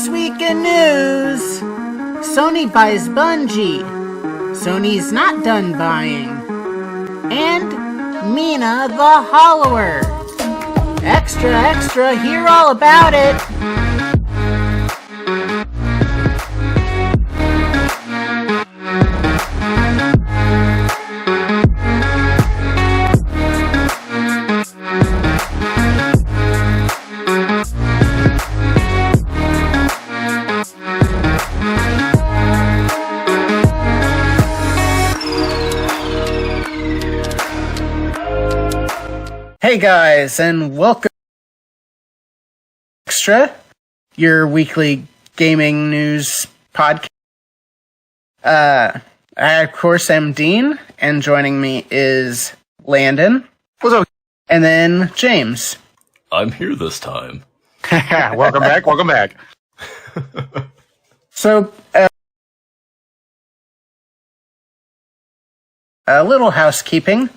This week in news, Sony buys Bungie. Sony's not done buying. And Mina the Hollower. Extra, hear all about it. Hey guys, and welcome to Extra, your weekly gaming news podcast. I, of course, am Dean, and joining me is Landen. What's up? And then James. I'm here this time. Welcome back. So, a little housekeeping.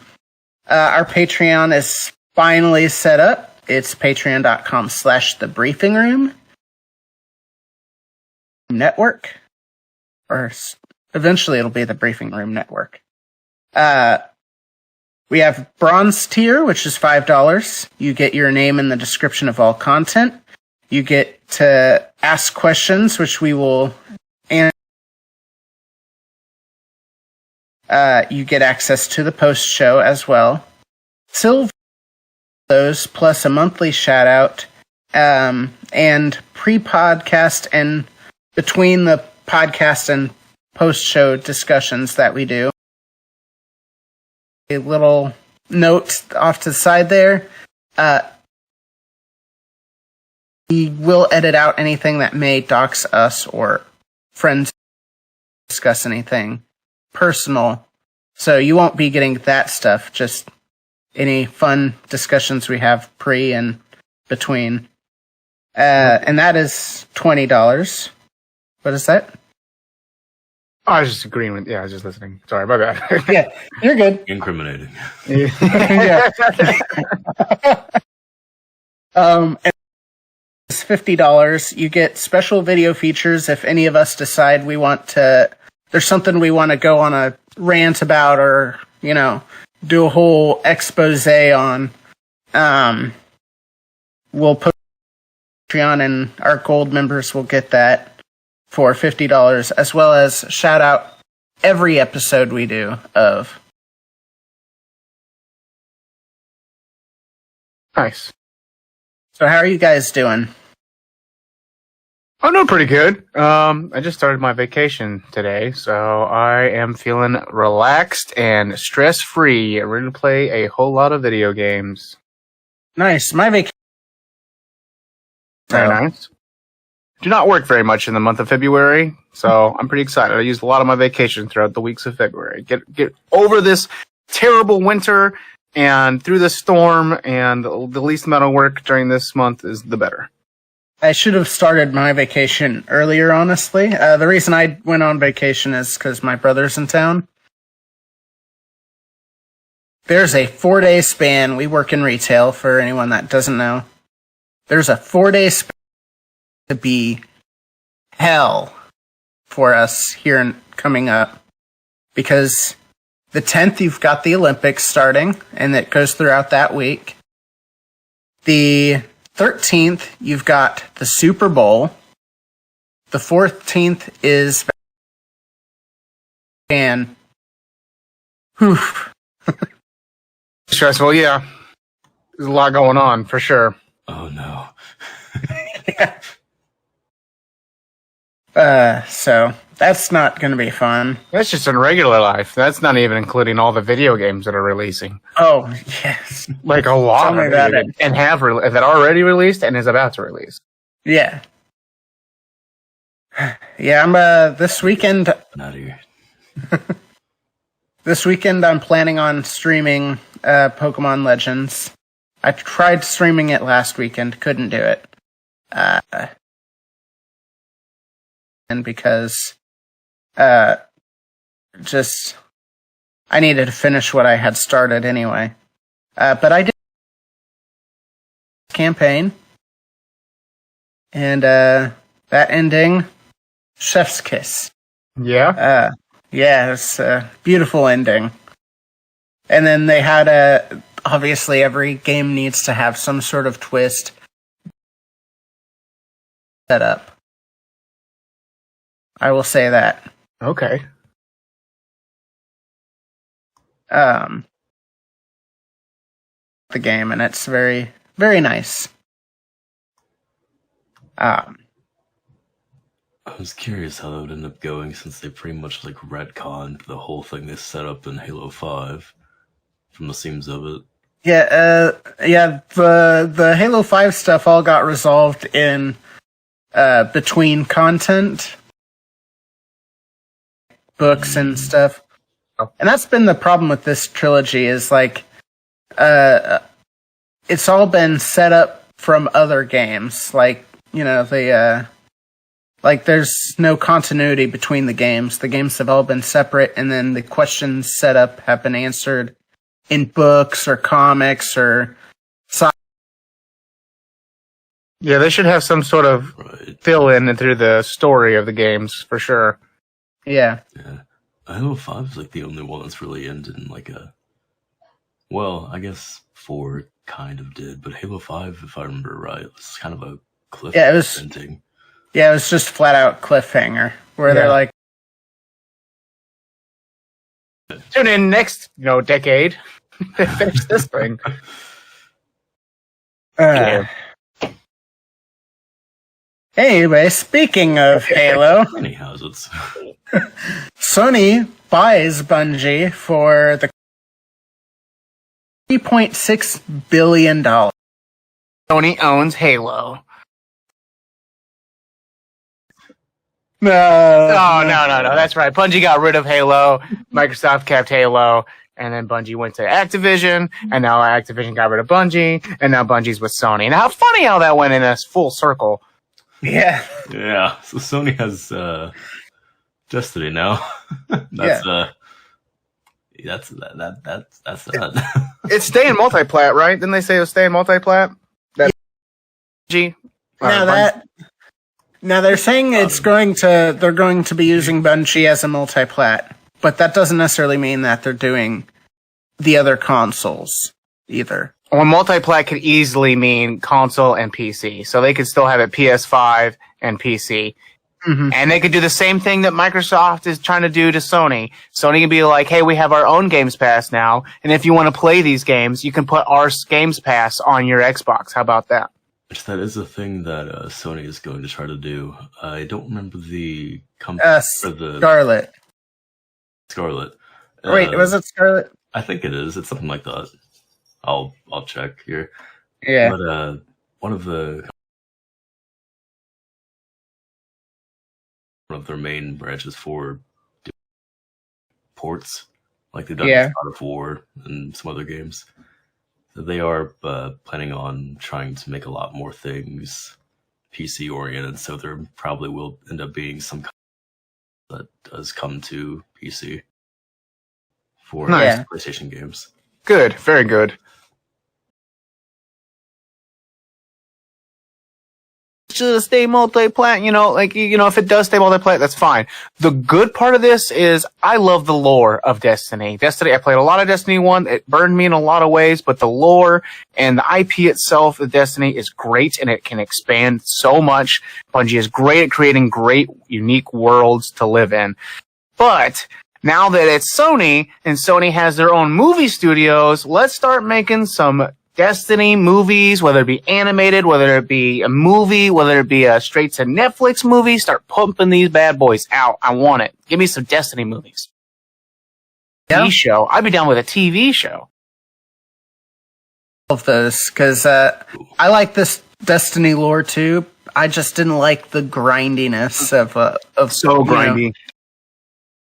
Our Patreon is finally set up. It's patreon.com/thebriefingroom network. Or eventually it'll be the Briefing Room Network. We have bronze tier, which is $5. You get your name in the description of all content. You get to ask questions, which we will answer. You get access to the post show as well. Silver, those plus a monthly shout out, and pre-podcast and between the podcast and post show discussions that we do. A little note off to the side there. We will edit out anything that may dox us or friends discuss anything personal. So you won't be getting that stuff, just any fun discussions we have pre and between. And that is $20. What is that? Oh, I was just agreeing with, I was just listening. Sorry, my bad. Yeah, you're good. Incriminating. Yeah. And it's $50. You get special video features if any of us decide there's something we want to go on a rant about or, do a whole expose on. We'll put Patreon and our gold members will get that for $50, as well as shout out every episode we do of. Nice. So how are you guys doing? I'm doing pretty good. I just started my vacation today, so I am feeling relaxed and stress-free and ready to play a whole lot of video games. Nice. My vacation. Very nice. Do not work very much in the month of February, so I'm pretty excited. I used a lot of my vacation throughout the weeks of February. Get over this terrible winter and through the storm, and the least amount of work during this month is the better. I should have started my vacation earlier, honestly. The reason I went on vacation is because my brother's in town. There's a 4-day span. We work in retail, for anyone that doesn't know. There's a 4-day span to be hell for us here coming up. Because the 10th, you've got the Olympics starting, and it goes throughout that week. The 13th, you've got the Super Bowl. The 14th is and Stressful, yeah. There's a lot going on, for sure. Oh no. So that's not going to be fun. That's just in regular life. That's not even including all the video games that are releasing. Oh, yes. Like a lot Tell me of about it. it. And that already released and is about to release. Yeah. Yeah, I'm, this weekend... Not here. This weekend I'm planning on streaming, Pokemon Legends. I tried streaming it last weekend, couldn't do it. And because, I needed to finish what I had started anyway. But I did campaign. And That ending, chef's kiss. Yeah. Yeah, it's a beautiful ending. And then they had obviously every game needs to have some sort of twist set up. I will say that. Okay. The game, and it's very, very nice. I was curious how that would end up going, since they pretty much like retconned the whole thing they set up in Halo 5 from the seams of it. Yeah, the Halo 5 stuff all got resolved in between content, books and stuff. And that's been the problem with this trilogy, is like it's all been set up from other games. Like, you know, like there's no continuity between the games. The games have all been separate, and then the questions set up have been answered in books or comics or Yeah, they should have some sort of fill in through the story of the games for sure. Yeah. Halo 5 is like the only one that's really ended in like a. Well, I guess 4 kind of did, but Halo 5, if I remember right, was kind of a cliff ending. Yeah, it was just flat out cliffhanger where they're like, tune in next, decade to finish this thing. Anyway, speaking of Halo, Many houses. Sony buys Bungie for the $3.6 billion. Sony owns Halo. No. No. That's right. Bungie got rid of Halo. Microsoft kept Halo. And then Bungie went to Activision. And now Activision got rid of Bungie. And now Bungie's with Sony. And how funny how that went in a full circle. Yeah. Yeah. So Sony has Destiny now. That's that. It's staying multiplat, right? Didn't they say it was staying multiplat? That Bungie. Now they're saying they're going to be using Bungie as a multiplat, but that doesn't necessarily mean that they're doing the other consoles either. Well, multiplat could easily mean console and PC, so they could still have it PS5 and PC. Mm-hmm. And they could do the same thing that Microsoft is trying to do to Sony. Sony can be like, hey, we have our own Games Pass now, and if you want to play these games, you can put our Games Pass on your Xbox. How about that? Which that is a thing that Sony is going to try to do. I don't remember the company for the Scarlet. Wait, was it Scarlet? I think it is. It's something like that. I'll check here. Yeah. But one of their main branches for ports, like they've done God of War and some other games. They are planning on trying to make a lot more things PC oriented, so there probably will end up being some that does come to PC for PlayStation games. Good, very good. Should stay multiplat, if it does stay multiplat, that's fine. The good part of this is I love the lore of Destiny. I played a lot of Destiny 1. It burned me in a lot of ways, but the lore and the IP itself of Destiny is great, and it can expand so much. Bungie is great at creating great, unique worlds to live in. But now that it's Sony, and Sony has their own movie studios, let's start making some Destiny movies, whether it be animated, whether it be a movie, whether it be a straight to Netflix movie. Start pumping these bad boys out. I want it. Give me some Destiny movies. TV show. I'd be down with a TV show. Of those, because I like this Destiny lore too. I just didn't like the grindiness of so grindy.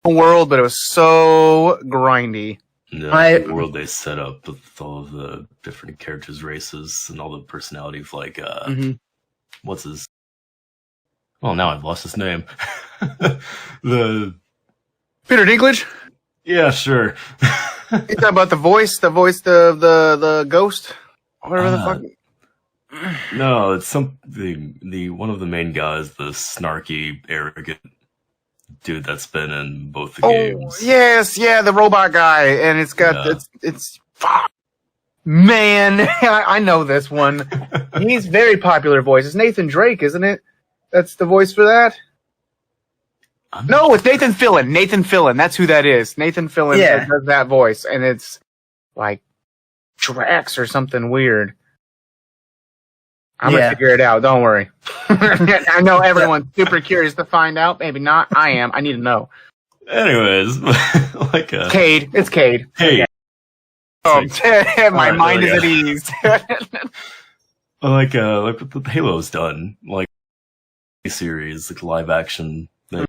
World, but it was so grindy. The world they set up with all of the different characters, races, and all the personalities, like what's his? Well, now I've lost his name. The Peter Dinklage. Yeah, sure. You talking about the voice of the ghost, whatever the fuck. No, it's something. The one of the main guys, the snarky, arrogant dude that's been in both the games. Yes, yeah, the robot guy, and it's got it's fuck. Man, I know this one. He's very popular voice. It's Nathan Drake, isn't it? That's the voice for that. No, it's Nathan Fillion. Nathan Fillion, that's who that is. Nathan Fillion does that voice, and it's like Drax or something weird. I'm gonna figure it out. Don't worry. I know everyone's super curious to find out. Maybe not. I am. I need to know. Anyways, like Cade. It's Cade. Hey. Oh, my mind is at ease. like what the Halo's done, like series, like live action. I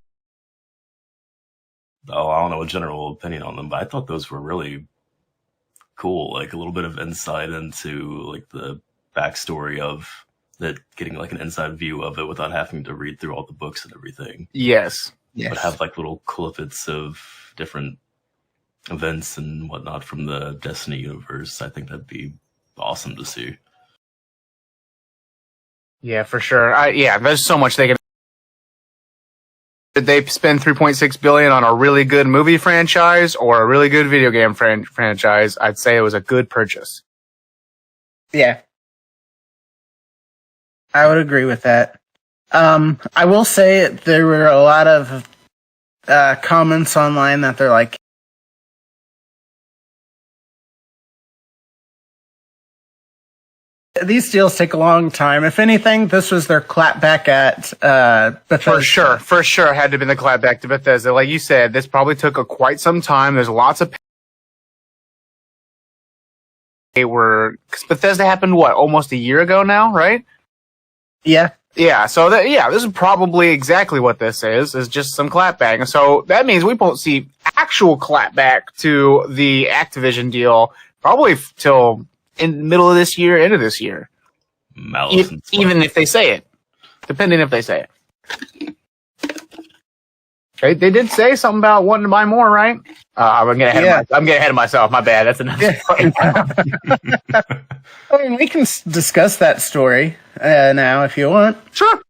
don't know a general opinion on them, but I thought those were really cool. Like a little bit of insight into like the backstory of that, getting like an inside view of it without having to read through all the books and everything. Yes. But have like little clippets of different events and whatnot from the Destiny universe. I think that'd be awesome to see. Yeah, for sure. There's so much they can. Did they spend $3.6 billion on a really good movie franchise or a really good video game franchise? I'd say it was a good purchase. Yeah. I would agree with that. I will say there were a lot of comments online that they're like, these deals take a long time. If anything, this was their clapback at Bethesda. For sure. It had to have been the clapback to Bethesda. Like you said, this probably took quite some time. There's lots of... Because Bethesda happened, almost a year ago now, right? Yeah. Yeah, so this is probably exactly what this is just some clapback. And so that means we won't see actual clapback to the Activision deal probably till in the middle of this year, end of this year. Even if they say it. Depending if they say it. They did say something about wanting to buy more, right? I'm getting ahead of myself. My bad. That's another story. I mean, we can discuss that story now if you want. Sure.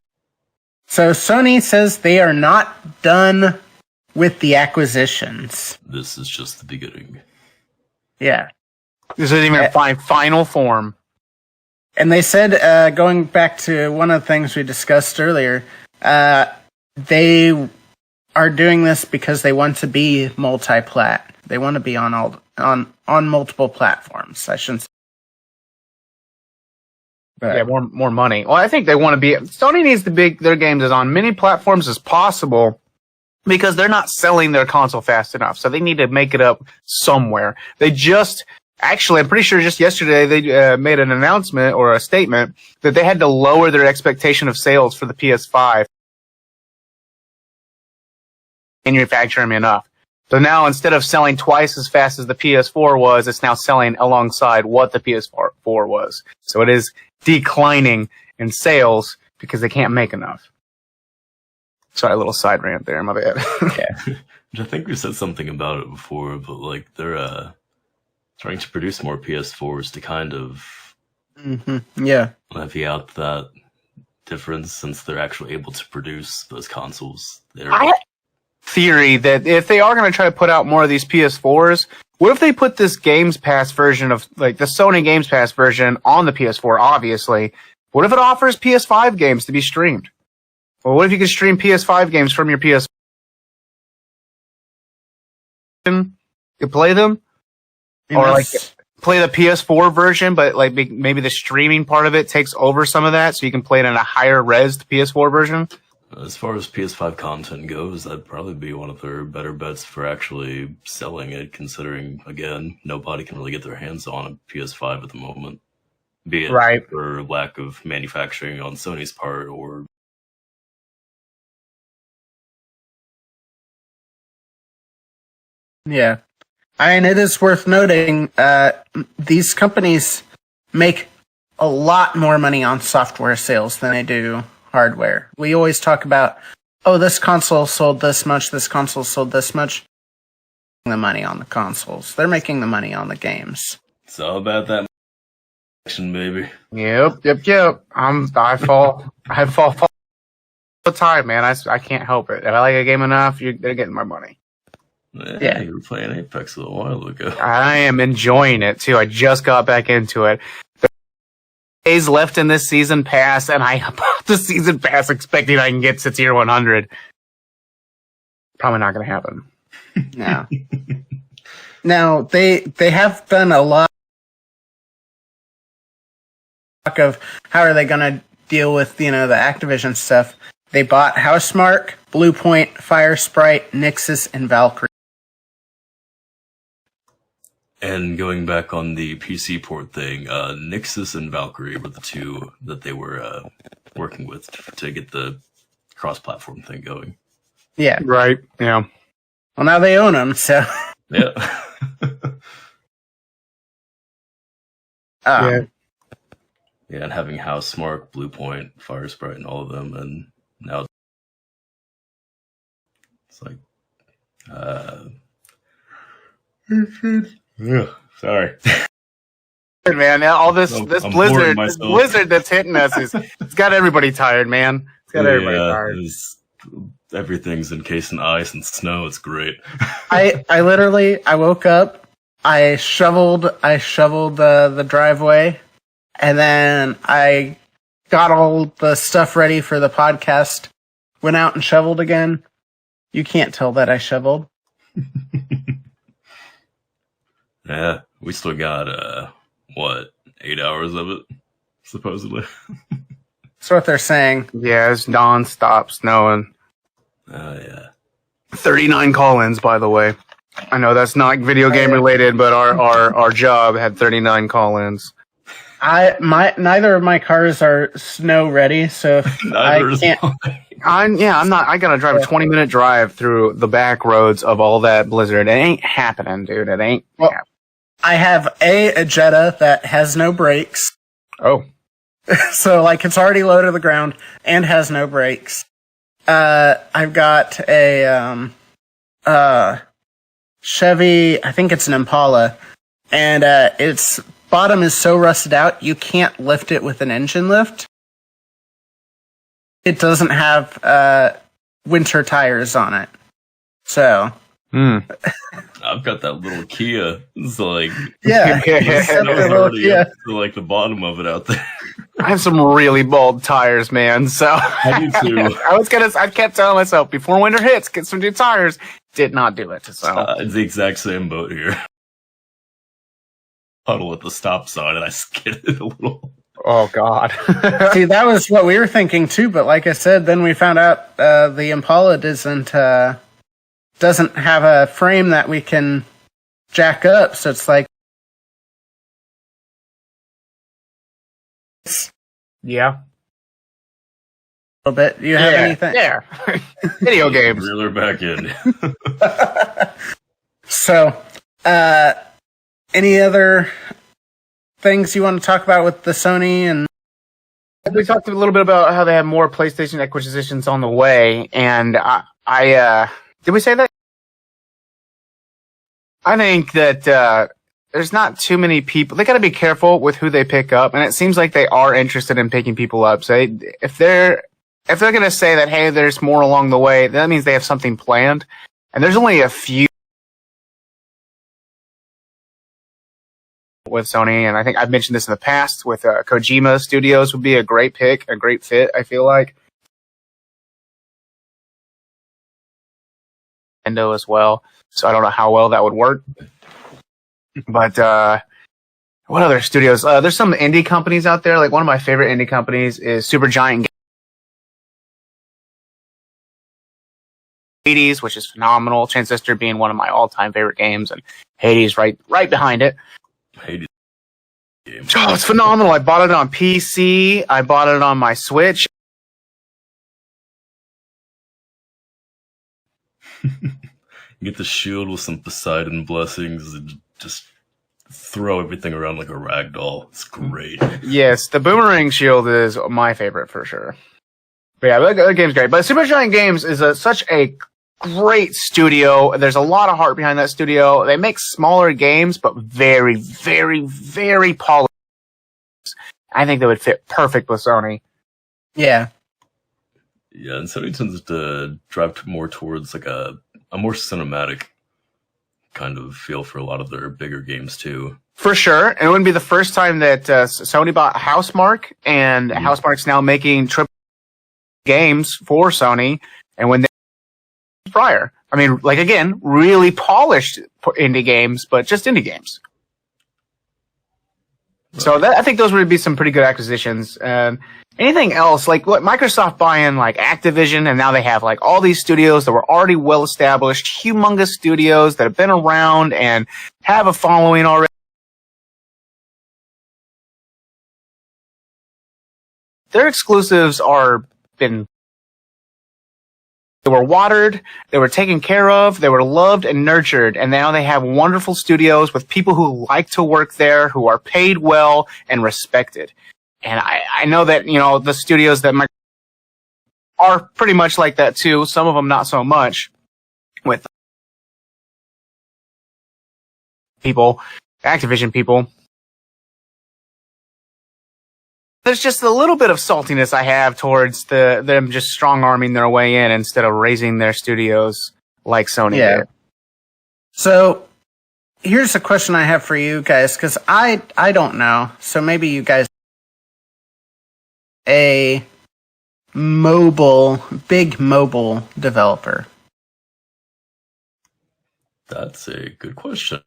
So Sony says they are not done with the acquisitions. This is just the beginning. Yeah. This isn't even a final form. And they said, going back to one of the things we discussed earlier, they are doing this because they want to be multi-plat. They want to be on multiple platforms. I shouldn't say. But more money. Well, I think they want to be. Sony needs to be their games as on many platforms as possible because they're not selling their console fast enough. So they need to make it up somewhere. Actually, I'm pretty sure just yesterday they made an announcement or a statement that they had to lower their expectation of sales for the PS5. Manufacturing enough. So now instead of selling twice as fast as the PS4 was, it's now selling alongside what the PS4 was. So it is declining in sales because they can't make enough. Sorry, a little side rant there, my bad. Yeah. I think we said something about it before, but like they're trying to produce more PS4s to kind of levy out that difference since they're actually able to produce those consoles. Theory that if they are going to try to put out more of these PS4s, what if they put this Games Pass version of, like, the Sony Games Pass version on the PS4, obviously. What if it offers PS5 games to be streamed? Well, what if you could stream PS5 games from your PS4? You could play them? Or, like, play the PS4 version, but, like, maybe the streaming part of it takes over some of that, so you can play it in a higher res PS4 version? As far as PS5 content goes, that'd probably be one of their better bets for actually selling it, considering, again, nobody can really get their hands on a PS5 at the moment. Be it for lack of manufacturing on Sony's part or... Yeah. And it is worth noting, these companies make a lot more money on software sales than they do hardware. We always talk about, this console sold this much, this console sold this much. The money on the consoles. They're making the money on the games. It's all about that Maybe. Yep. I fall all the time, man. I can't help it. If I like a game enough, they're getting my money. Yeah, you were playing Apex a little while ago. I am enjoying it too. I just got back into it. There's days left in this season pass, and I bought the season pass expecting I can get to tier 100. Probably not going to happen. No. Now they have done a lot of how are they going to deal with the Activision stuff. They bought Housemarque, Bluepoint, Firesprite, Nixus, and Valkyrie. And going back on the PC port thing, Nixus and Valkyrie were the two that they were working with to get the cross-platform thing going. Yeah. Right. Yeah. Well, now they own them, so. Yeah. Yeah. Yeah, and having Housemarque, Bluepoint, Firesprite, and all of them, and now it's like, yeah, sorry. Man, all this I'm blizzard that's hitting us it's got everybody tired, man. It's got everybody tired. Everything's encased in ice and snow. It's great. I woke up, I shoveled the driveway, and then I got all the stuff ready for the podcast, went out and shoveled again. You can't tell that I shoveled. Yeah, we still got 8 hours of it, supposedly. That's what they're saying. Yeah, it's non-stop snowing. Yeah. 39 call-ins, by the way. I know that's not video game related, but our job had 39 call-ins. Neither of my cars are snow ready, so I can't. I'm not. I gotta drive a 20-minute drive through the back roads of all that blizzard. It ain't happening, dude. It ain't. Happening. I have a Jetta that has no brakes. Oh. So it's already low to the ground and has no brakes. I've got a Chevy. I think it's an Impala, and its bottom is so rusted out you can't lift it with an engine lift. It doesn't have winter tires on it, so. I've got that little Kia. It's little Kia. To the bottom of it out there. I have some really bald tires, man. So I do too. I kept telling myself before winter hits, get some new tires. Did not do it. So it's the exact same boat here. Puddle at the stop sign, and I skidded a little. Oh God! See, that was what we were thinking too. But like I said, then we found out the Impala doesn't have a frame that we can jack up, so it's like, yeah, a little bit. You have anything? Yeah, video games. Reel her back in. So, any other things you want to talk about with the Sony? And we talked a little bit about how they have more PlayStation acquisitions on the way, and I did we say that? I think that there's not too many people. They got to be careful with who they pick up, and it seems like they are interested in picking people up. So if they're going to say that, hey, there's more along the way, that means they have something planned. And there's only a few with Sony, and I think I've mentioned this in the past with Kojima Studios would be a great pick, a great fit, I feel like. Nintendo as well, so I don't know how well that would work. But what other studios? There's some indie companies out there. Like one of my favorite indie companies is Supergiant Hades, which is phenomenal. Transistor being one of my all-time favorite games, and Hades right behind it. Hades game. Oh, it's phenomenal. I bought it on PC. I bought it on my Switch. You get the shield with some Poseidon blessings and just throw everything around like a rag doll. It's great. Yes, the Boomerang Shield is my favorite for sure. But yeah, that game's great. But Supergiant Games is such a great studio. There's a lot of heart behind that studio. They make smaller games, but very, very, very polished. I think they would fit perfect with Sony. Yeah. Yeah, and Sony tends to drive more towards like a more cinematic kind of feel for a lot of their bigger games too. For sure. And it wouldn't be the first time that Sony bought Housemarque, and Housemarque's now making triple games for Sony. And when they prior, I mean, like, again, really polished indie games, but just indie games. Right. So I think those would be some pretty good acquisitions. Anything else, like what Microsoft buying, like Activision, and now they have like all these studios that were already well established, humongous studios that have been around and have a following already. Their exclusives they were watered, they were taken care of, they were loved and nurtured, and now they have wonderful studios with people who like to work there, who are paid well and respected. And I know that, you know, the studios that are pretty much like that too. Some of them not so much with people, Activision people. There's just a little bit of saltiness I have towards them just strong-arming their way in instead of raising their studios like Sony did. So here's a question I have for you guys, because I don't know. So maybe you guys... a big mobile developer? That's a good question.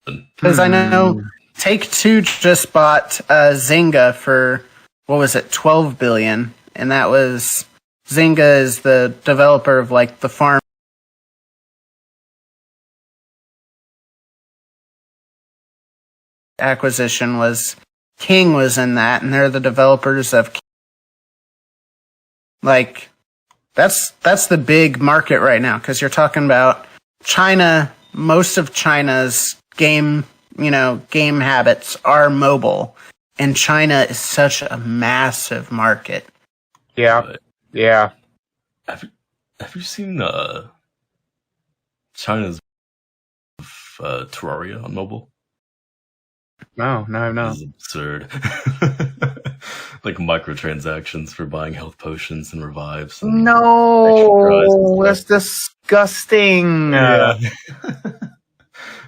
Because I know Take-Two just bought Zynga for, what was it, $12 billion, and that was... Zynga is the developer of, like, the farm acquisition was... King was in that, and they're the developers of... Like, that's the big market right now, because you're talking about China. Most of China's game habits are mobile, and China is such a massive market. Yeah, yeah. Have you seen China's Terraria on mobile? No, no. This is absurd. Like microtransactions for buying health potions and revives. And no, that's disgusting. Yeah.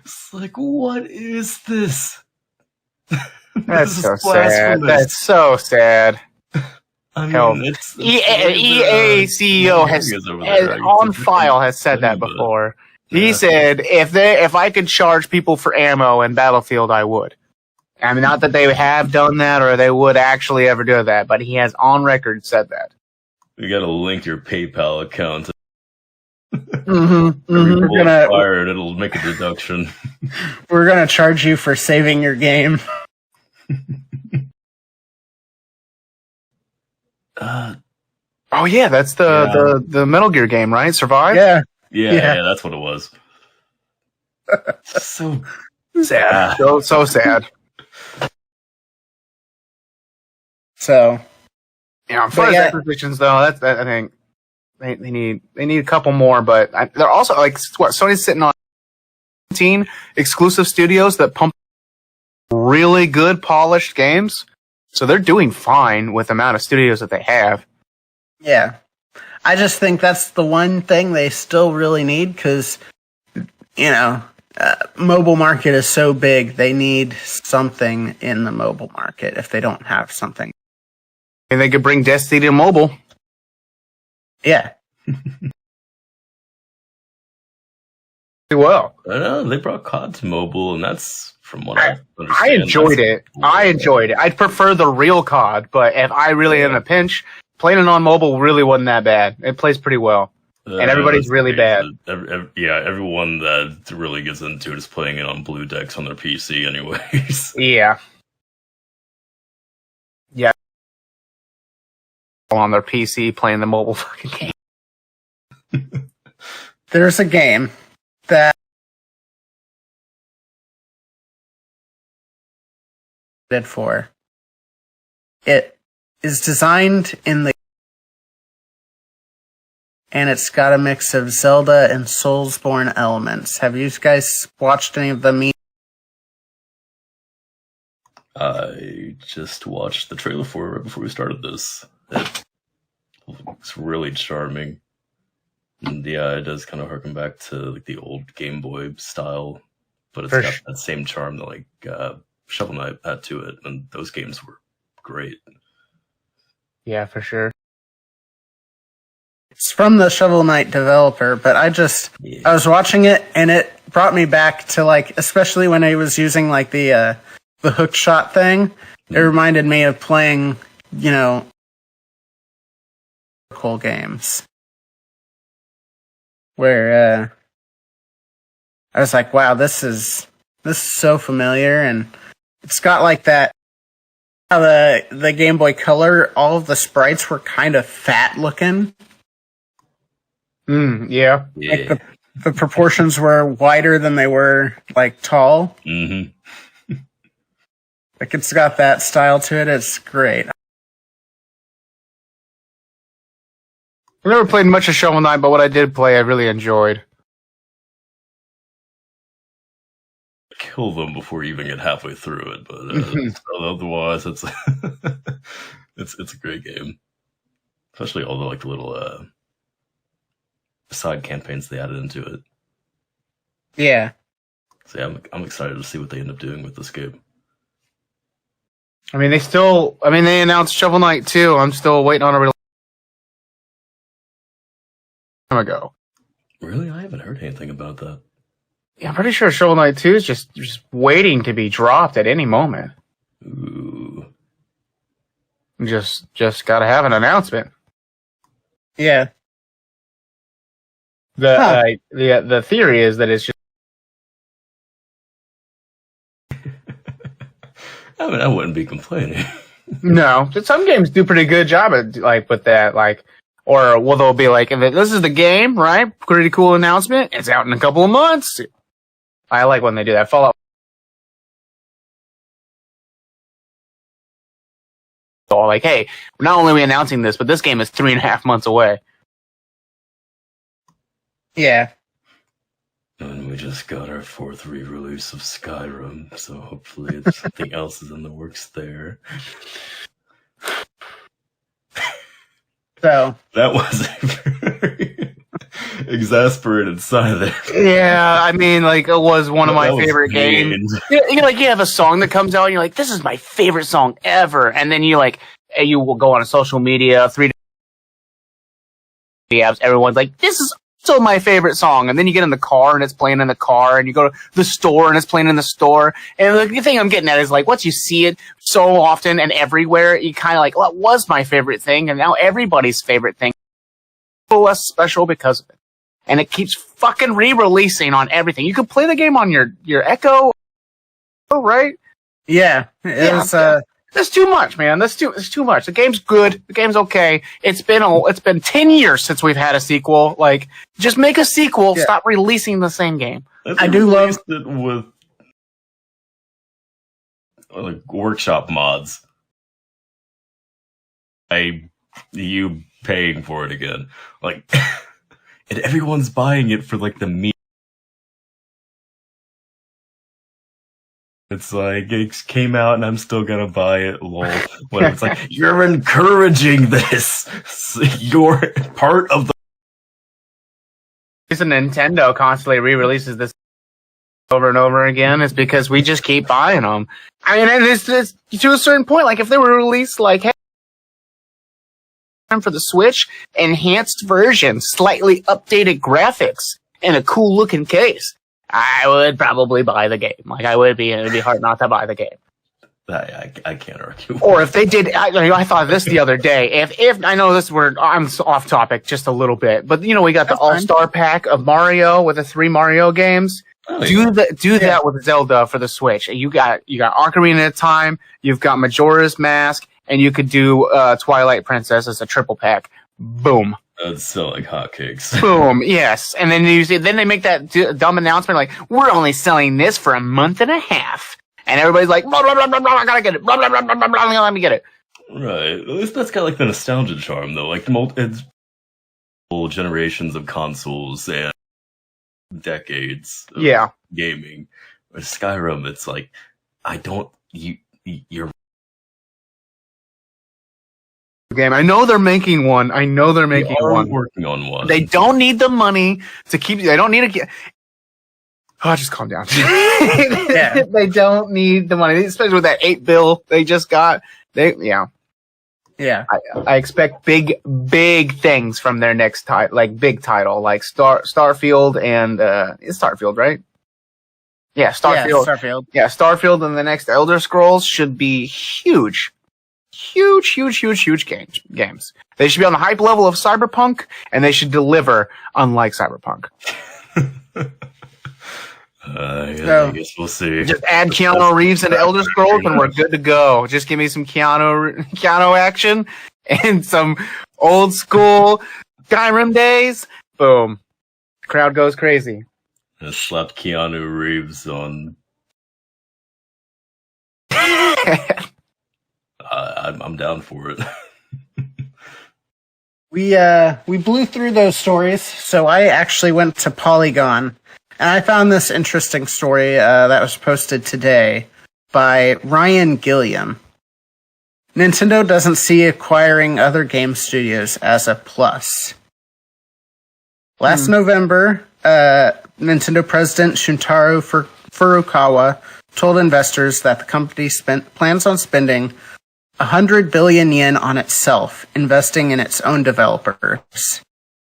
It's like, what is this? That's so sad. That's so sad. I mean, it's EA CEO has on file has said that before. He said, if I could charge people for ammo in Battlefield, I would. I mean, not that they have done that or they would actually ever do that, but he has on record said that. You gotta link your PayPal account. We're gonna fired, it'll make a deduction. We're gonna charge you for saving your game. Oh yeah, that's the Metal Gear game, right? Survive? Yeah, that's what it was. So sad. So sad. So, yeah, for acquisitions though, I think they need a couple more, but they're also like what Sony's sitting on 17 exclusive studios that pump really good polished games, so they're doing fine with the amount of studios that they have. Yeah, I just think that's the one thing they still really need, because mobile market is so big. They need something in the mobile market if they don't have something. And they could bring Destiny to mobile. Yeah. Well, I know they brought COD to mobile, and that's from what I understand. I enjoyed it. I'd prefer the real COD, but if I really in a pinch, playing it on mobile really wasn't that bad. It plays pretty well. And everybody's really bad. Everyone that really gets into it is playing it on Blue Decks on their PC anyways. Yeah. On their PC playing the mobile fucking game. There's a game that for it is designed in the and it's got a mix of Zelda and Soulsborne elements. Have you guys watched any of the I just watched the trailer for it right before we started this. It looks really charming. And yeah, it does kind of harken back to like the old Game Boy style, but it's got that same charm that like Shovel Knight had to it, and those games were great. Yeah, for sure. It's from the Shovel Knight developer, but I was watching it and it brought me back to like, especially when I was using like the hook shot thing. It reminded me of playing, cool games where I was like, wow, this is so familiar, and it's got like that. How the Game Boy Color, all of the sprites were kind of fat looking. Yeah. Like the proportions were wider than they were like tall. Mm-hmm. Like it's got that style to it. It's great. I've never played much of Shovel Knight, but what I did play, I really enjoyed. Kill them before you even get halfway through it, but otherwise, it's it's a great game. Especially all the little side campaigns they added into it. Yeah. So yeah, I'm excited to see what they end up doing with this game. I mean, they announced Shovel Knight 2. I'm still waiting on a real time ago. Really? I haven't heard anything about that. Yeah, I'm pretty sure Shovel Knight 2 is just waiting to be dropped at any moment. Ooh. Just gotta have an announcement. Yeah. The theory is that it's just. I mean, I wouldn't be complaining. No, some games do pretty good job at with that, or they'll be like, if this is the game, right? Pretty cool announcement. It's out in a couple of months. I like when they do that. Fallout. So like, hey, not only are we announcing this, but this game is 3.5 months away. Yeah. And we just got our 4th re-release of Skyrim, so hopefully something else is in the works there. So that was a very exasperated sigh there. Yeah, I mean, it was one of my favorite games. You have a song that comes out, and you're like, "This is my favorite song ever," and then you will go on social media, 3 apps, everyone's like, "This is still my favorite song," and then you get in the car and it's playing in the car, and you go to the store and it's playing in the store, and the thing I'm getting at is once you see it so often and everywhere, you kind of well, it was my favorite thing, and now everybody's favorite thing is less special because of it, and it keeps fucking re-releasing on everything. You can play the game on your Echo, right? Yeah, that's too much, man. It's too much. The game's good. The game's okay. It's been 10 years since we've had a sequel. Just make a sequel. Yeah. Stop releasing the same game. I do love it with workshop mods. You paying for it again, and everyone's buying it for the meme. It's it came out and I'm still gonna buy it, lol. When it's you're encouraging this. You're part of the. The reason Nintendo constantly re-releases this over and over again is because we just keep buying them. I mean, it's to a certain point. If they were released, hey, for the Switch, enhanced version, slightly updated graphics, and a cool looking case, I would probably buy the game. It'd be hard not to buy the game. I can't argue. Or if they did, I thought of this the other day. If I know I'm off topic just a little bit, but we got the All-Star pack of Mario with the 3 Mario games. Oh, do that with Zelda for the Switch. You got Ocarina of Time, you've got Majora's Mask, and you could do Twilight Princess as a triple pack. Boom. That'd sell like hotcakes. Boom, yes. And then then they make that dumb announcement we're only selling this for a month and a half. And everybody's blah, blah, blah, blah, blah, I gotta get it. Blah, blah, blah, blah, blah, blah, let me get it. Right. At least that's got the nostalgia charm, though. It's multiple generations of consoles and decades of gaming. With Skyrim, it's you're game. I know they're making one. working on one. They don't need the money to keep. They don't need to. Oh, just calm down. Yeah. They don't need the money, especially with that 8 bill they just got. Yeah. I expect big things from their next title, like big title, like Starfield and it's Starfield, right? Yeah, Starfield. Yeah, Starfield. Yeah, Starfield and the next Elder Scrolls should be huge games. They should be on the hype level of Cyberpunk, and they should deliver unlike Cyberpunk. I guess we'll see. Just add Keanu Reeves into Elder Scrolls, and we're good to go. Just give me some Keanu action and some old school Skyrim days. Boom, crowd goes crazy. I slapped Keanu Reeves on. I'm down for it. We blew through those stories, so I actually went to Polygon, and I found this interesting story that was posted today by Ryan Gilliam. Nintendo doesn't see acquiring other game studios as a plus. Last November, Nintendo president Shuntaro Furukawa told investors that the company plans on spending 100 billion yen on itself, investing in its own developers.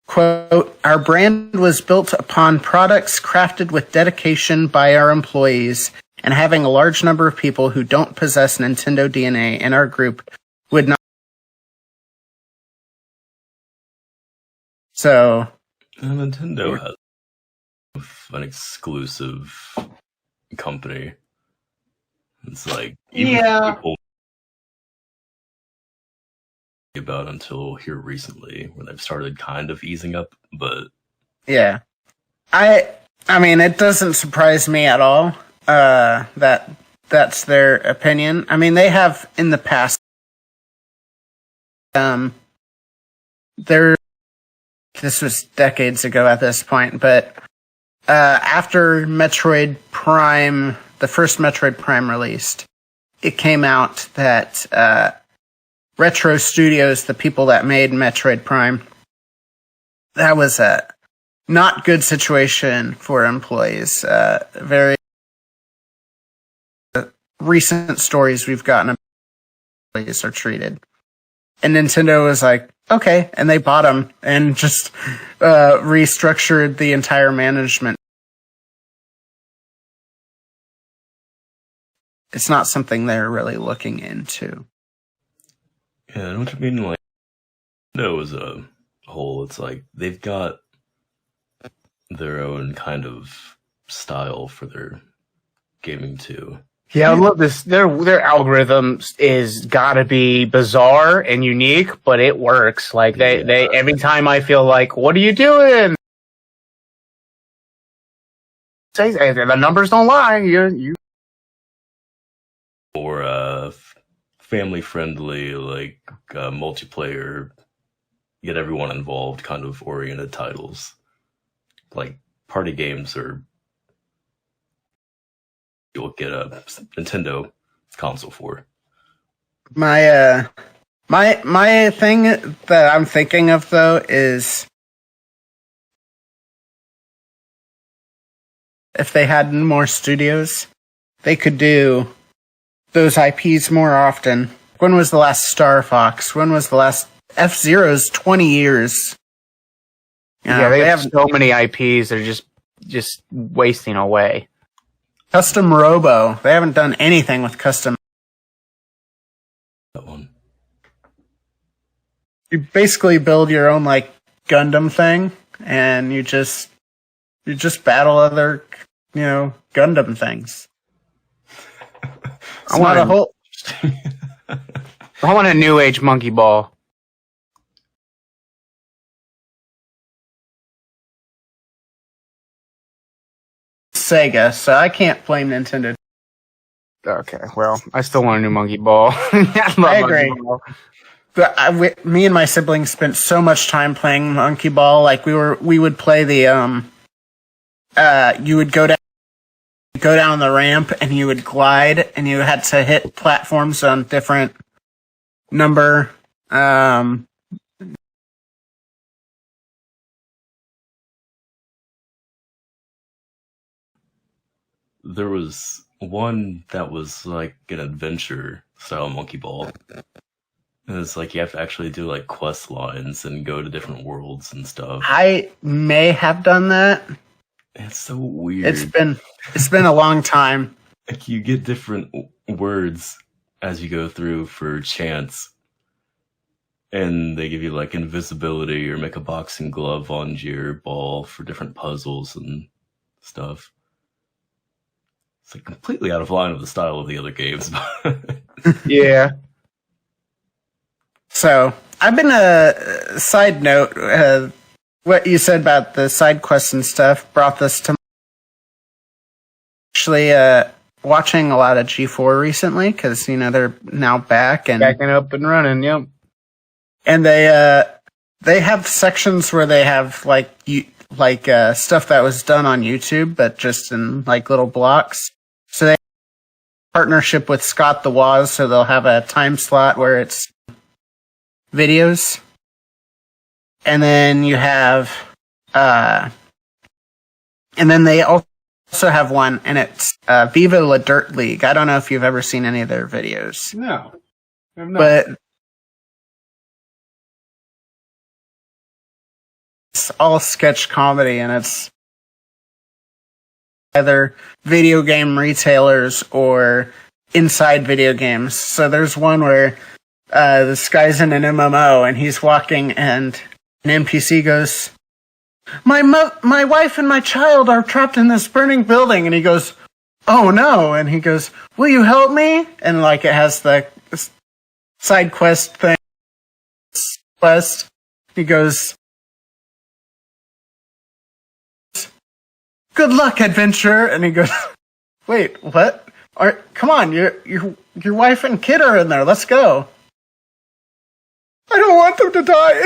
Quote, "Our brand was built upon products crafted with dedication by our employees, and having a large number of people who don't possess Nintendo DNA in our group would not." So, Nintendo has an exclusive company. It's like, even people about until here recently, where they've started kind of easing up, but yeah. I mean, it doesn't surprise me at all that that's their opinion. I mean, they have in the past this was decades ago at this point, but after Metroid Prime, the first Metroid Prime released, it came out that Retro Studios, the people that made Metroid Prime, that was a not good situation for employees. Very recent stories we've gotten about how employees are treated. And Nintendo was like, okay, and they bought them and just restructured the entire management. It's not something they're really looking into. yeah, I know what you mean. Like, no, as a whole, it's like they've got their own kind of style for their gaming too. Yeah, I love this. Their algorithm is gotta be bizarre and unique, but it works. Like they every time I feel like, what are you doing? Say the numbers don't lie. You Or family friendly, like multiplayer, get everyone involved kind of oriented titles. Like party games, or you'll get a Nintendo console for. My thing that I'm thinking of though is if they had more studios, they could do those IPs more often. When was the last Star Fox? When was the last F-Zero's 20 years? yeah, they have so many IPs that are just wasting away. Custom Robo. They haven't done anything with custom. That one. You basically build your own like Gundam thing, and you just battle other, Gundam things. I want a new age monkey ball. Sega, so I can't blame Nintendo. Okay, well, I still want a new monkey ball. I agree. But me and my siblings spent so much time playing Monkey Ball. Like we would play the you would go down go down the ramp and you would glide, and you had to hit platforms on different number. There was one that was like an adventure style monkey ball. And it's like you have to actually do like quest lines and go to different worlds and stuff. I may have done that. It's so weird. It's been a long time. Like you get different words as you go through for chance. And they give you like invisibility or make a boxing glove on your ball for different puzzles and stuff. It's like completely out of line with the style of the other games. Yeah. So, I've been a side note, what you said about the side quests and stuff brought this to actually watching a lot of G4 recently, because, you know, they're now back and Backing up and running, yep. And they have sections where they have like stuff that was done on YouTube, but just in like little blocks. So they have a partnership with Scott the Woz, so they'll have a time slot where it's videos. And then you have and then they also have one, and it's Viva La Dirt League. I don't know if you've ever seen any of their videos. No. I'm not. But it's all sketch comedy, and it's either video game retailers or inside video games. So there's one where this guy's in an MMO, and he's walking, and an NPC goes, my wife and my child are trapped in this burning building. And he goes, oh no. And he goes, will you help me? And like it has the side quest thing. He goes, good luck, adventurer. And he goes, wait, what? Come on, your wife and kid are in there. Let's go. I don't want them to die.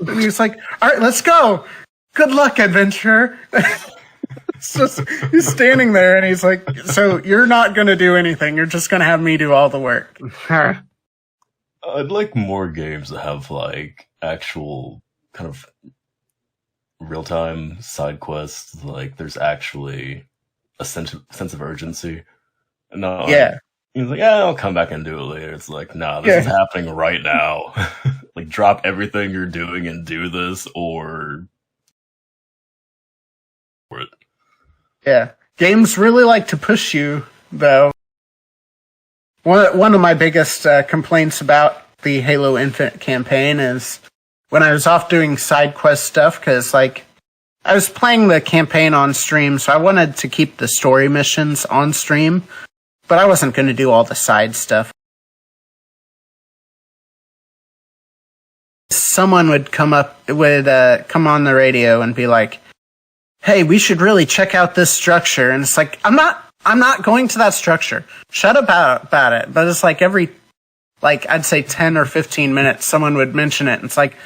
And he's like, all right, let's go. Good luck, adventurer. It's just, he's standing there and he's like, so you're not going to do anything. You're just going to have me do all the work. I'd like more games that have like actual kind of real-time side quests. Like there's actually a sense of urgency. No, Yeah. He's like, yeah, I'll come back and do it later. It's like, nah, this is happening right now. Like, drop everything you're doing and do this, or it. Yeah. Games really like to push you, though. One of my biggest complaints about the Halo Infinite campaign is when I was off doing side quest stuff, because, like, I was playing the campaign on stream, so I wanted to keep the story missions on stream, but I wasn't going to do all the side stuff. Someone would come on the radio and be like, hey, we should really check out this structure. And it's like, I'm not going to that structure. Shut up about it. But it's like every, I'd say 10 or 15 minutes, someone would mention it. And it's like,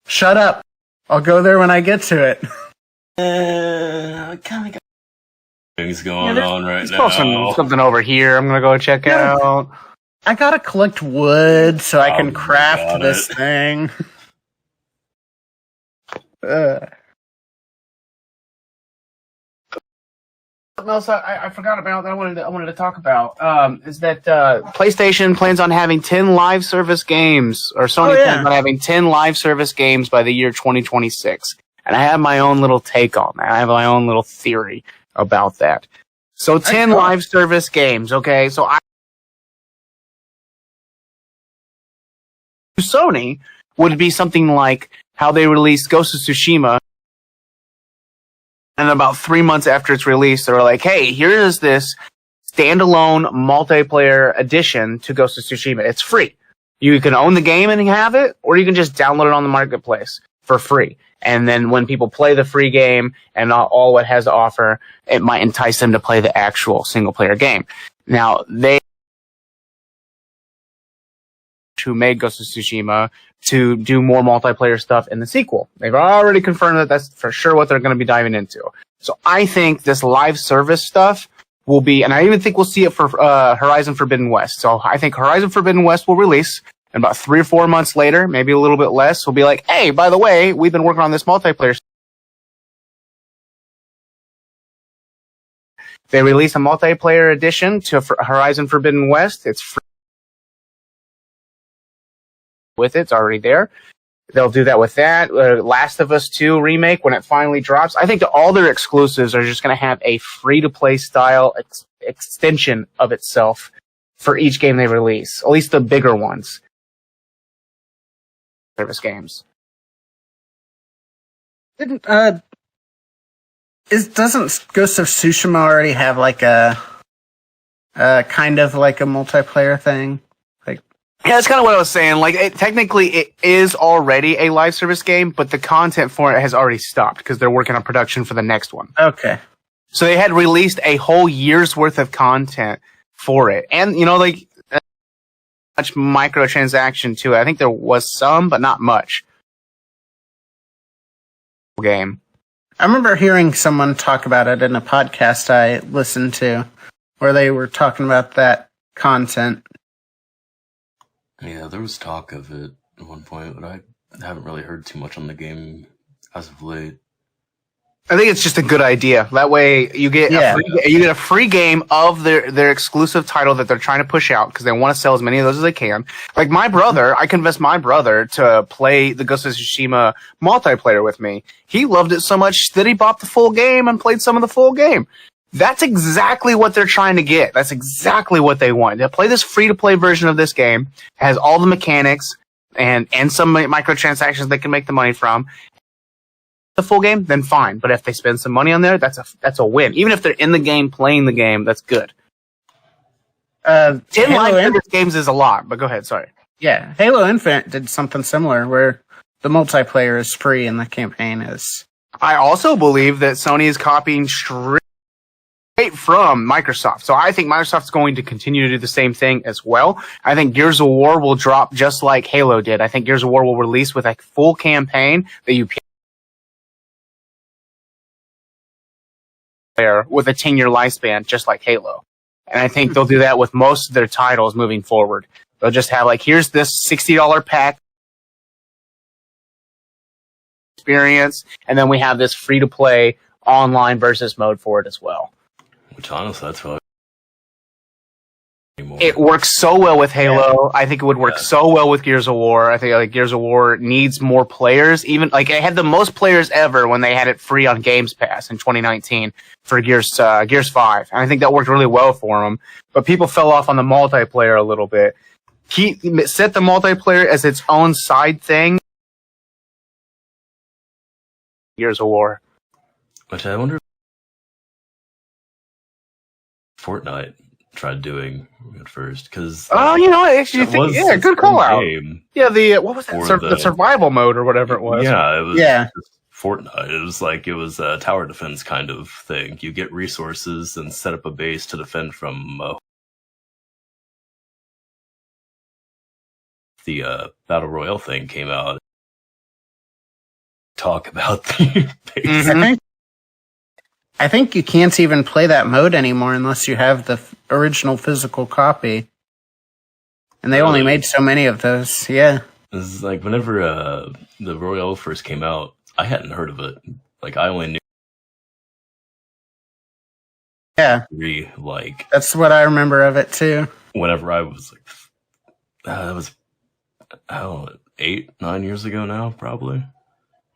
shut up. I'll go there when I get to it. I kind of got things going on right now. Something over here I'm going to go check out. I gotta collect wood so I can craft this thing. Something else I forgot about that I wanted to talk about is that PlayStation plans on having 10 live service games, or Sony plans on having 10 live service games by the year 2026. And I have my own little take on that. I have my own little theory about that. So 10 live service games, okay? So Sony would be something like how they released Ghost of Tsushima, and about 3 months after its release, they were like, hey, here is this standalone multiplayer edition to Ghost of Tsushima. It's free. You can own the game and have it, or you can just download it on the marketplace for free. And then when people play the free game and all what has to offer, it might entice them to play the actual single-player game. Now, who made Ghost of Tsushima to do more multiplayer stuff in the sequel. They've already confirmed that that's for sure what they're going to be diving into. So I think this live service stuff will be, and I even think we'll see it for Horizon Forbidden West. So I think Horizon Forbidden West will release, and about 3 or 4 months later, maybe a little bit less, we'll be like, hey, by the way, we've been working on this multiplayer. They release a multiplayer edition to Horizon Forbidden West. It's free with it. It's already there. They'll do that with that. Last of Us 2 remake, when it finally drops. I think that all their exclusives are just going to have a free-to-play style extension of itself for each game they release. At least the bigger ones. Service games. Doesn't Ghost of Tsushima already have like a kind of like a multiplayer thing? Like, yeah, that's kind of what I was saying. Like, technically, it is already a live service game, but the content for it has already stopped because they're working on production for the next one. Okay. So they had released a whole year's worth of content for it, and like much microtransaction to it. I think there was some, but not much. Game. I remember hearing someone talk about it in a podcast I listened to, where they were talking about that content. Yeah, there was talk of it at one point, but I haven't really heard too much on the game as of late. I think it's just a good idea. That way, you get a free game of their exclusive title that they're trying to push out because they want to sell as many of those as they can. Like my brother, I convinced my brother to play the Ghost of Tsushima multiplayer with me. He loved it so much that he bought the full game and played some of the full game. That's exactly what they're trying to get. That's exactly what they want. They'll play this free-to-play version of this game. It has all the mechanics and some microtransactions they can make the money from. The full game, then fine. But if they spend some money on there, that's a win. Even if they're in the game playing the game, that's good. 10 live service games is a lot, but go ahead. Sorry. Yeah, Halo Infinite did something similar where the multiplayer is free and the campaign is. I also believe that Sony is copying straight from Microsoft. So I think Microsoft's going to continue to do the same thing as well. I think Gears of War will drop just like Halo did. I think Gears of War will release with a full campaign that you with a 10-year lifespan, just like Halo. And I think they'll do that with most of their titles moving forward. They'll just have like, here's this $60 pack experience, and then we have this free-to-play online versus mode for it as well. Which honestly, that's what it works so well with Halo. I think it would work so well with Gears of War. I think like Gears of War needs more players. Even like it had the most players ever when they had it free on Games Pass in 2019 for Gears 5. And I think that worked really well for them. But people fell off on the multiplayer a little bit. Set the multiplayer as its own side thing. Gears of War. Which I wonder if Fortnite tried doing at first, because I actually think good call out. Yeah, what was that? The survival mode or whatever it was. Yeah, it was. Yeah. Fortnite. It was a tower defense kind of thing. You get resources and set up a base to defend from the Battle Royale thing came out. Talk about the base. Mm-hmm. I think you can't even play that mode anymore unless you have the original physical copy. And they only made so many of those, yeah. This is like whenever the Royale first came out, I hadn't heard of it. Like, I only knew. Yeah. Like, that's what I remember of it, too. Whenever I was like, that was, 8-9 years ago now, probably.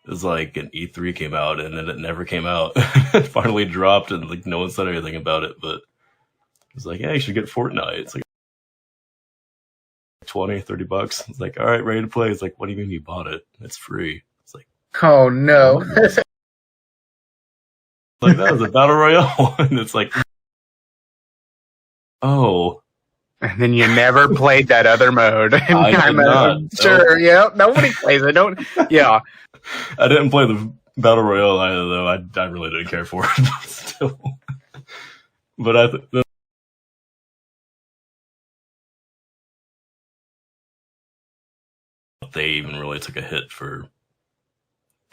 It was like an E3 came out and then it never came out. It finally dropped and like no one said anything about it, but it was like, yeah, you should get Fortnite. It's like $20-$30. It's like, all right, ready to play. It's like, what do you mean you bought it? It's free. It's like, oh no. Like that was a Battle Royale. And it's like, oh. And then you never played that other mode. I did not. Sure, yeah. Nobody plays it. Yeah. I didn't play the Battle Royale either, though. I really didn't care for it still. But they even really took a hit for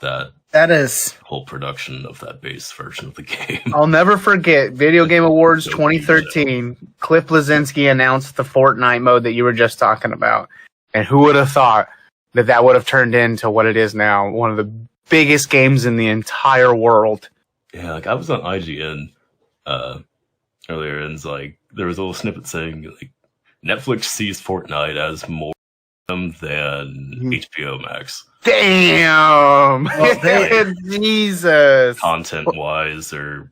that is whole production of that base version of the game. I'll never forget Video Game Awards 2013. Cliff Bleszinski announced the Fortnite mode that you were just talking about. And who would have thought that would have turned into what it is now? One of the biggest games in the entire world. Yeah, like I was on IGN earlier, and it's like there was a little snippet saying like Netflix sees Fortnite as more than HBO Max. Damn! Well, Jesus! Content-wise, or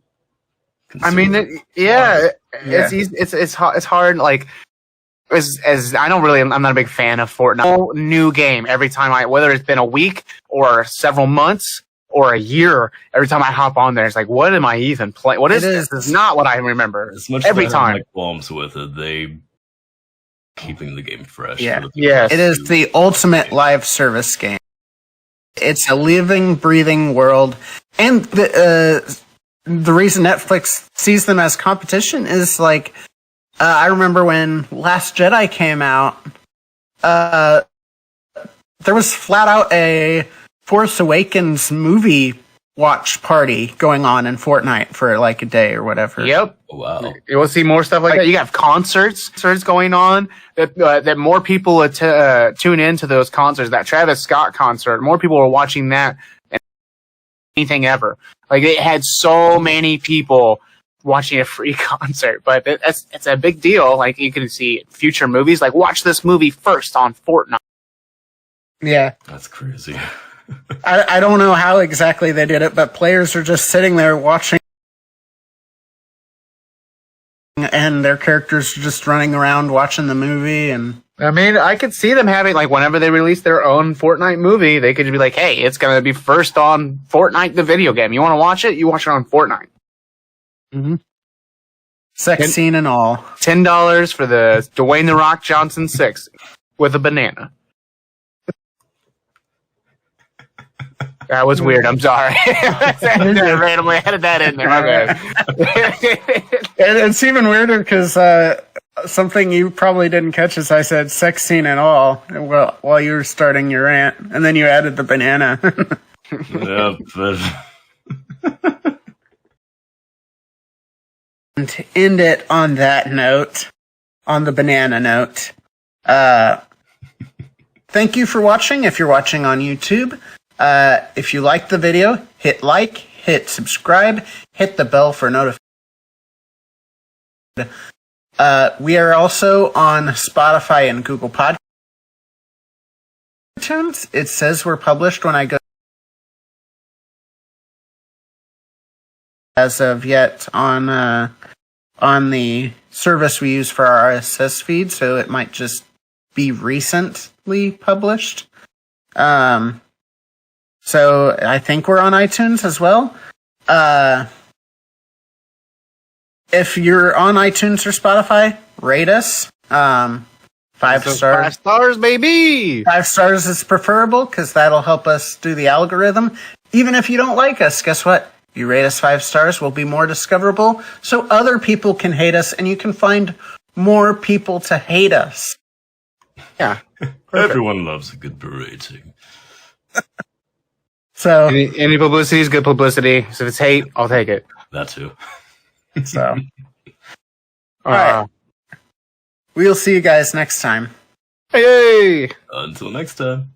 I mean, it's hard. Like, as I'm not a big fan of Fortnite. New game every time whether it's been a week or several months or a year, every time I hop on there, it's like, what am I even playing? What is this? This is not what I remember. As much every as time. like qualms with it, they keeping the game fresh. Yeah, yes. It is the ultimate live service game. It's a living, breathing world, and the reason Netflix sees them as competition is like, I remember when Last Jedi came out, there was flat out a Force Awakens movie watch party going on in Fortnite for like a day or whatever. Yep. Wow. You'll see more stuff like that. You have concerts going on that more people tune into those concerts. That Travis Scott concert, more people were watching that than anything ever. Like, it had so many people watching a free concert, but it's a big deal. Like, you can see future movies. Like, watch this movie first on Fortnite. Yeah. That's crazy. I don't know how exactly they did it, but players are just sitting there watching, and their characters are just running around watching the movie. And I mean, I could see them having, like, whenever they release their own Fortnite movie, they could be like, hey, it's going to be first on Fortnite, the video game. You want to watch it? You watch it on Fortnite. Mm-hmm. Sex scene and all. $10 for the Dwayne The Rock Johnson 6 with a banana. That was weird. I'm sorry. I randomly added that in there. My bad. And it's even weirder because something you probably didn't catch is I said sex scene and all while you were starting your rant, and then you added the banana. Yeah, but And to end it on that note, on the banana note, thank you for watching. If you're watching on YouTube, if you liked the video, hit like, hit subscribe, hit the bell for notifications. We are also on Spotify and Google Podcasts. It says we're published when I go. As of yet on the service we use for our RSS feed, so it might just be recently published. So I think we're on iTunes as well. If you're on iTunes or Spotify, rate us. 5 stars. 5 stars, baby! 5 stars is preferable because that'll help us do the algorithm. Even if you don't like us, guess what? You rate us 5 stars, we'll be more discoverable, so other people can hate us, and you can find more people to hate us. Yeah. everyone loves a good berating. So any publicity is good publicity. So if it's hate, I'll take it. That too. So all right. We'll see you guys next time. Hey! Until next time.